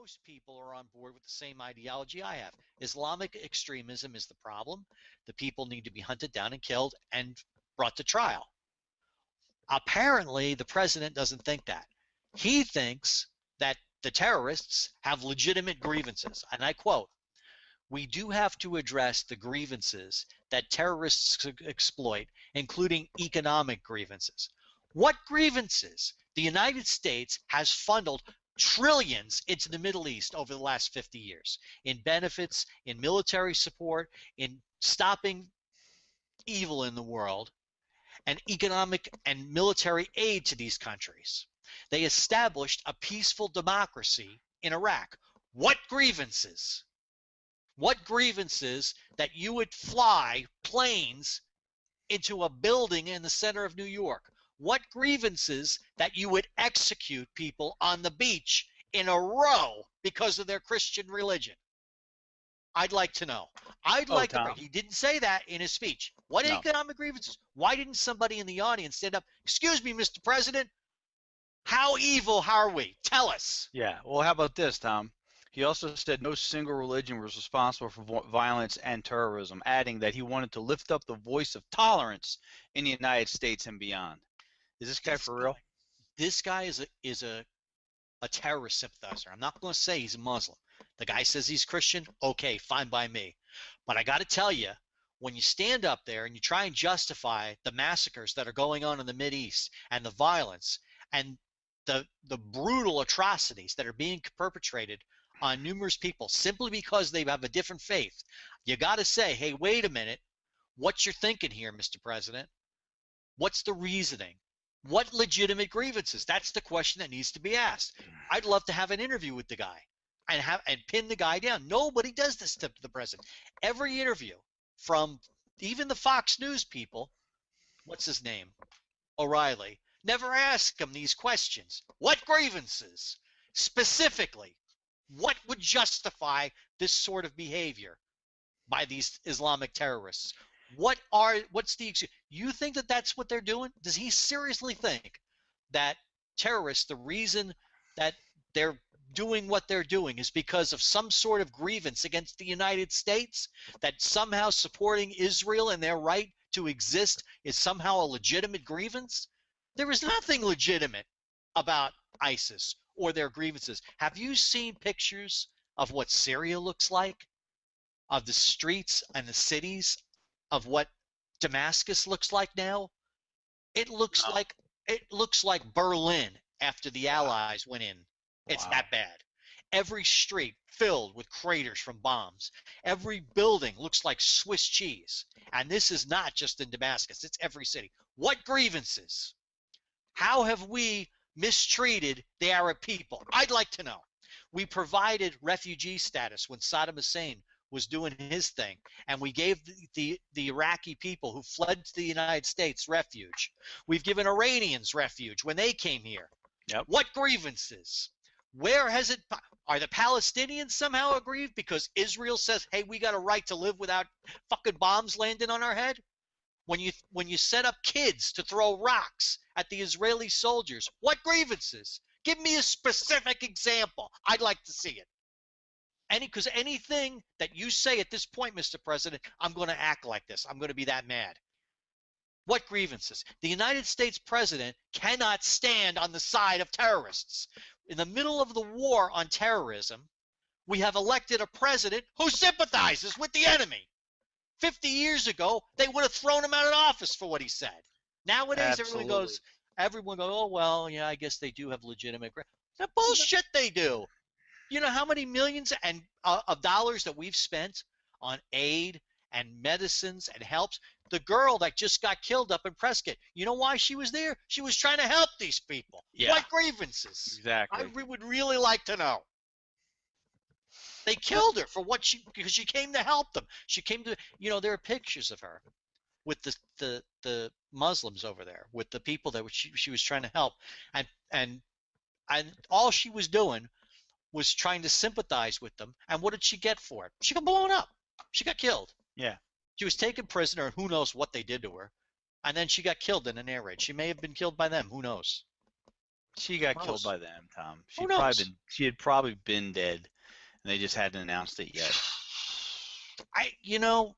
most people are on board with the same ideology I have. Islamic extremism is the problem. The people need to be hunted down and killed and brought to trial. Apparently, the president doesn't think that. He thinks that the terrorists have legitimate grievances. And I quote, "We do have to address the grievances that terrorists exploit, including economic grievances." What grievances? The United States has funneled trillions into the Middle East over the last 50 years in benefits, in military support, in stopping evil in the world, and economic and military aid to these countries. They established a peaceful democracy in Iraq. What grievances? What grievances that you would fly planes into a building in the center of New York? What grievances that you would execute people on the beach in a row because of their Christian religion? I'd like to know. Tom. He didn't say that in his speech. What economic grievances? Why didn't somebody in the audience stand up? "Excuse me, Mr. President, how evil are we? Tell us." Yeah, well, how about this, Tom? He also said no single religion was responsible for violence and terrorism, adding that he wanted to lift up the voice of tolerance in the United States and beyond. Is this guy for real? This guy is a terrorist sympathizer. I'm not going to say he's a Muslim. The guy says he's Christian. Okay, fine by me. But I got to tell you, when you stand up there and you try and justify the massacres that are going on in the Mideast and the violence and the brutal atrocities that are being perpetrated on numerous people simply because they have a different faith, you got to say, hey, wait a minute. What you're thinking here, Mr. President? What's the reasoning? What legitimate grievances? That's the question that needs to be asked. I'd love to have an interview with the guy and pin the guy down. Nobody does this to the president. Every interview, from even the Fox News people, what's his name? O'Reilly, never ask him these questions. What grievances? Specifically, what would justify this sort of behavior by these Islamic terrorists? What's the excuse? You think that that's what they're doing? Does he seriously think that terrorists, the reason that they're doing what they're doing is because of some sort of grievance against the United States? That somehow supporting Israel and their right to exist is somehow a legitimate grievance? There is nothing legitimate about ISIS or their grievances. Have you seen pictures of what Syria looks like? Of the streets and the cities? Of what Damascus looks like now? It looks like Berlin after the Allies went in. It's that bad. Every street filled with craters from bombs. Every building looks like Swiss cheese. And this is not just in Damascus, it's every city. What grievances? How have we mistreated the Arab people? I'd like to know. We provided refugee status when Saddam Hussein was doing his thing, and we gave the Iraqi people who fled to the United States refuge. We've given Iranians refuge when they came here. Yep. What grievances? Where has it? Are the Palestinians somehow aggrieved because Israel says, hey, we got a right to live without fucking bombs landing on our head? When you set up kids to throw rocks at the Israeli soldiers, what grievances? Give me a specific example. I'd like to see it. Because anything that you say at this point, Mr. President, I'm going to act like this. I'm going to be that mad. What grievances? The United States president cannot stand on the side of terrorists. In the middle of the war on terrorism, we have elected a president who sympathizes with the enemy. 50 years ago, they would have thrown him out of office for what he said. Nowadays, everyone goes, oh, well, yeah, I guess they do have legitimate. That bullshit they do. You know how many millions of dollars that we've spent on aid and medicines and helps? The girl that just got killed up in Prescott, you know why she was there? She was trying to help these people. Yeah. What grievances? Exactly. I would really like to know. They killed her because she came to help them. She came to, there are pictures of her with the Muslims over there, with the people that she was trying to help, and all she was doing was trying to sympathize with them. And what did she get for it? She got blown up. She got killed. Yeah. She was taken prisoner, and who knows what they did to her. And then she got killed in an air raid. She may have been killed by them. Who knows? She got Who killed knows? by them, Tom. Who knows? She had probably been dead, and they just hadn't announced it yet. You know,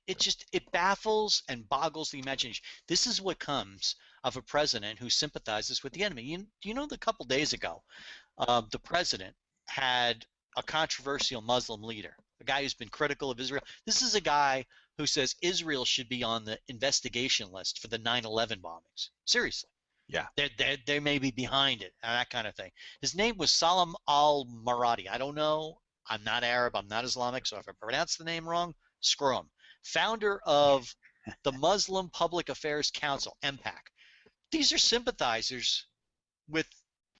it just it baffles and boggles the imagination. This is what comes of a president who sympathizes with the enemy. You know, a couple days ago, the president had a controversial Muslim leader, a guy who's been critical of Israel. This is a guy who says Israel should be on the investigation list for the 9/11 bombings. Seriously. Yeah. They may be behind it and that kind of thing. His name was Salam al-Maradi. I don't know. I'm not Arab. I'm not Islamic. So if I pronounce the name wrong, screw him. Founder of the Muslim Public Affairs Council, MPAC. These are sympathizers with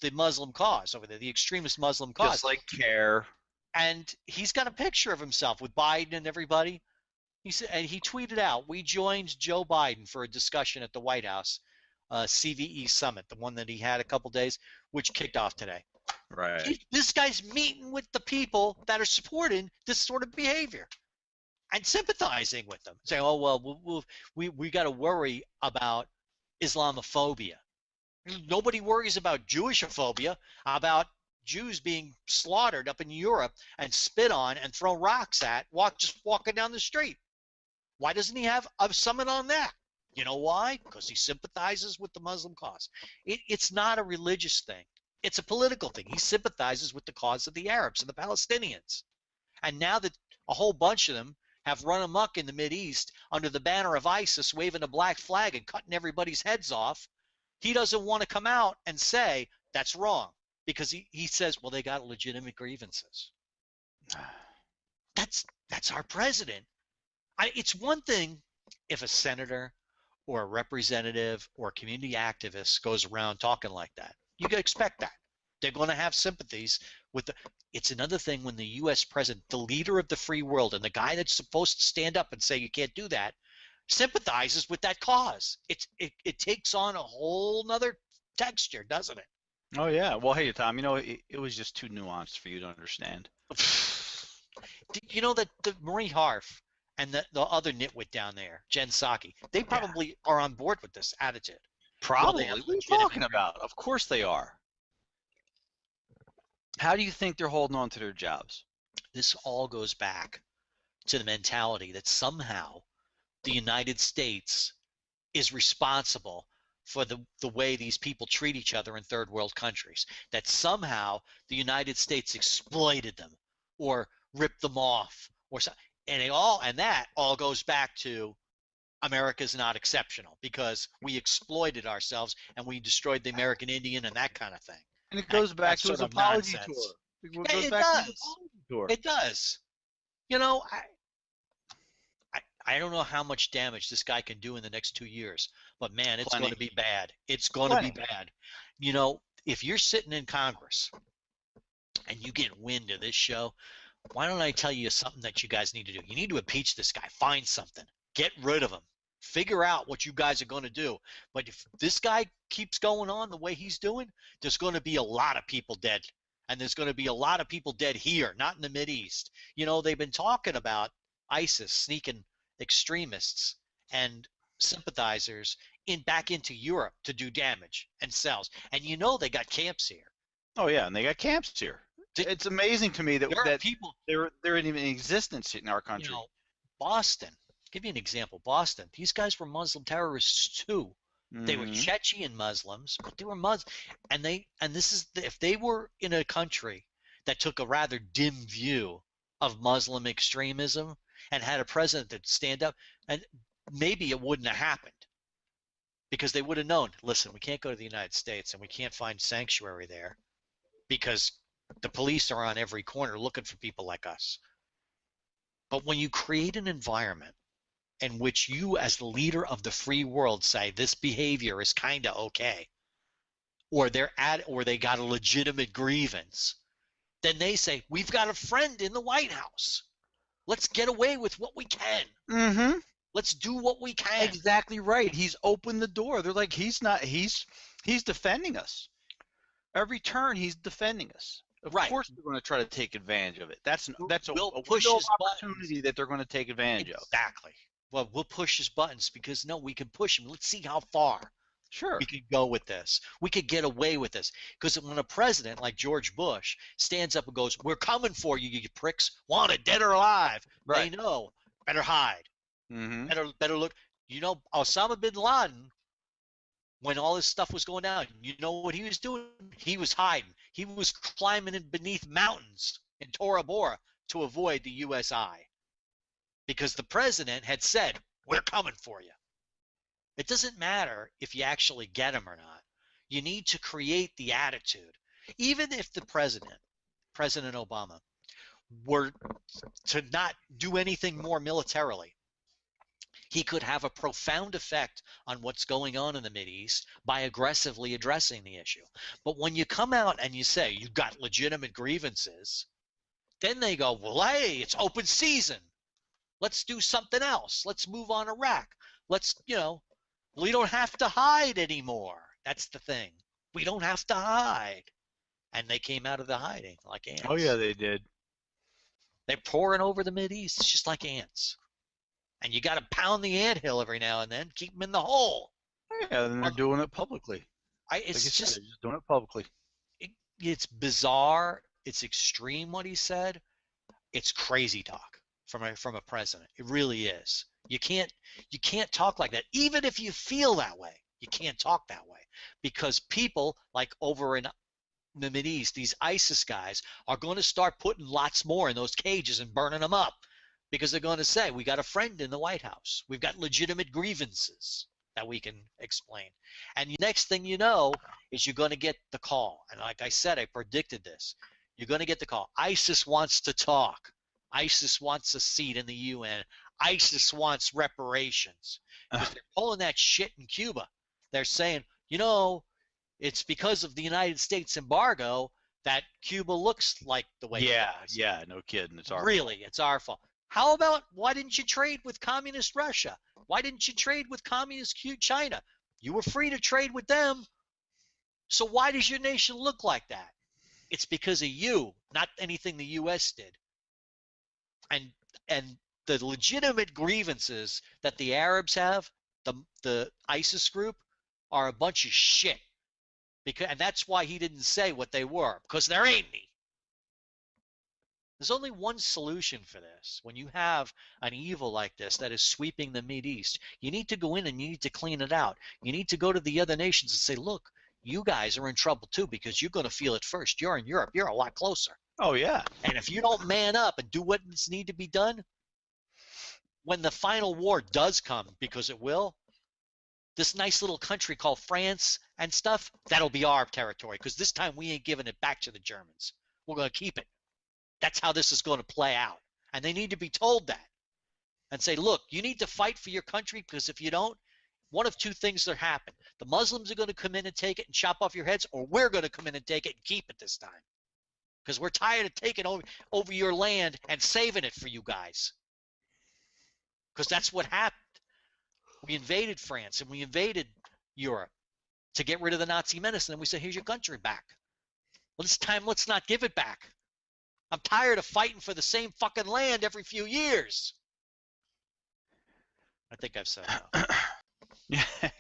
the Muslim cause over there, the extremist Muslim cause. Just like CARE. And he's got a picture of himself with Biden and everybody. He said, and he tweeted out, "We joined Joe Biden for a discussion at the White House, CVE summit, the one that he had a couple days, which kicked off today." Right. This guy's meeting with the people that are supporting this sort of behavior and sympathizing with them, saying, "Oh well, we got to worry about Islamophobia." Nobody worries about Jewishophobia, about Jews being slaughtered up in Europe and spit on and thrown rocks at, just walking down the street. Why doesn't he have a summit on that? You know why? Because he sympathizes with the Muslim cause. It's not a religious thing. It's a political thing. He sympathizes with the cause of the Arabs and the Palestinians. And now that a whole bunch of them have run amok in the Mideast under the banner of ISIS, waving a black flag and cutting everybody's heads off, he doesn't want to come out and say that's wrong, because he says, well, they got legitimate grievances. That's our president. It's one thing if a senator or a representative or a community activist goes around talking like that. You can expect that. They're going to have sympathies with the. It's another thing when the U.S. president, the leader of the free world, and the guy that's supposed to stand up and say you can't do that, sympathizes with that cause. It takes on a whole nother texture, doesn't it? Oh yeah. Well, hey Tom, you know it was just too nuanced for you to understand. You know that the Marie Harf and the other nitwit down there, Jen Psaki, they probably are on board with this attitude. Probably. What are you talking about? Of course they are. How do you think they're holding on to their jobs? This all goes back to the mentality that somehow the United States is responsible for the way these people treat each other in third world countries, that somehow the United States exploited them or ripped them off or something. And that all goes back to America's not exceptional because we exploited ourselves and we destroyed the American Indian and that kind of thing. And it goes back to his apology tour. It does. It does. You know, I don't know how much damage this guy can do in the next 2 years, but man, it's going to be bad. It's going to be bad. You know, if you're sitting in Congress and you get wind of this show, why don't I tell you something that you guys need to do? You need to impeach this guy. Find something. Get rid of him. Figure out what you guys are going to do. But if this guy keeps going on the way he's doing, there's going to be a lot of people dead. And there's going to be a lot of people dead here, not in the Mideast. You know, they've been talking about ISIS sneaking extremists and sympathizers back into Europe to do damage and cells. And you know they got camps here. Oh yeah, and they got camps here. It's amazing to me that people they're in existence in our country. You know, Boston. I'll give you an example. Boston. These guys were Muslim terrorists too. They were Chechen Muslims, but they were Muslim. And this is if they were in a country that took a rather dim view of Muslim extremism and had a president that stand up, and maybe it wouldn't have happened because they would have known, listen, we can't go to the United States and we can't find sanctuary there because the police are on every corner looking for people like us. But when you create an environment in which you as the leader of the free world say this behavior is kind of okay, or they got a legitimate grievance, then they say, we've got a friend in the White House. Let's get away with what we can. Let's do what we can. Exactly right. He's opened the door. They're like, he's defending us. Every turn he's defending us. Of course they're going to try to take advantage of it. That's a real opportunity that they're going to take advantage of. Exactly. Well, we'll push his buttons because no, we can push him. Let's see how far. Sure. We could go with this. We could get away with this. Because when a president like George Bush stands up and goes, we're coming for you, you pricks, wanted, dead or alive, Right. they know, better hide. Mm-hmm. Better look. You know, Osama bin Laden, when all this stuff was going down, you know what he was doing? He was hiding. He was climbing in beneath mountains in Tora Bora to avoid the U.S. eye. Because the president had said, we're coming for you. It doesn't matter if you actually get them or not. You need to create the attitude. Even if the President Obama, were to not do anything more militarily, he could have a profound effect on what's going on in the Mideast by aggressively addressing the issue. But when you come out and you say you've got legitimate grievances, then they go, well, hey, it's open season. Let's do something else. Let's move on Iraq. Let's, we don't have to hide anymore. That's the thing. We don't have to hide. And they came out of the hiding like ants. Oh yeah, they did. They're pouring over the Mideast. It's just like ants. And you got to pound the anthill every now and then, keep them in the hole. Yeah, and they're doing it publicly. It's like just, they're just doing it publicly. it's bizarre. It's extreme what he said. It's crazy talk from a president. It really is. You can't talk like that. Even if you feel that way, you can't talk that way, because people like over in the Mideast, these ISIS guys are going to start putting lots more in those cages and burning them up, because they're going to say, we got a friend in the White House. We've got legitimate grievances that we can explain. And the next thing you know is you're going to get the call. And like I said, I predicted this. You're going to get the call. ISIS wants to talk. ISIS wants a seat in the UN. ISIS wants reparations. Because they're pulling that shit in Cuba. They're saying, it's because of the United States embargo that Cuba looks like the way it does. Yeah, no kidding. It's our Really, it's our fault. How about, why didn't you trade with communist Russia? Why didn't you trade with communist China? You were free to trade with them. So why does your nation look like that? It's because of you, not anything the U.S. did. And the legitimate grievances that the Arabs have, the ISIS group, are a bunch of shit. And that's why he didn't say what they were, because there ain't any. There's only one solution for this. When you have an evil like this that is sweeping the Mideast, you need to go in and you need to clean it out. You need to go to the other nations and say, look, you guys are in trouble too, because you're going to feel it first. You're in Europe. You're a lot closer. Oh, yeah. And if you don't man up and do what needs to be done, when the final war does come, because it will, this nice little country called France and stuff, that'll be our territory, because this time we ain't giving it back to the Germans. We're going to keep it. That's how this is going to play out. And they need to be told that and say, look, you need to fight for your country, because if you don't, one of two things will happen. The Muslims are going to come in and take it and chop off your heads, or we're going to come in and take it and keep it this time. Because we're tired of taking over your land and saving it for you guys. Because that's what happened. We invaded France and we invaded Europe to get rid of the Nazi menace. And then we said, here's your country back. Well, this time, let's not give it back. I'm tired of fighting for the same fucking land every few years. I think I've said enough.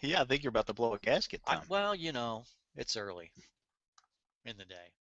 Yeah, I think you're about to blow a gasket, Tom. Well, it's early in the day.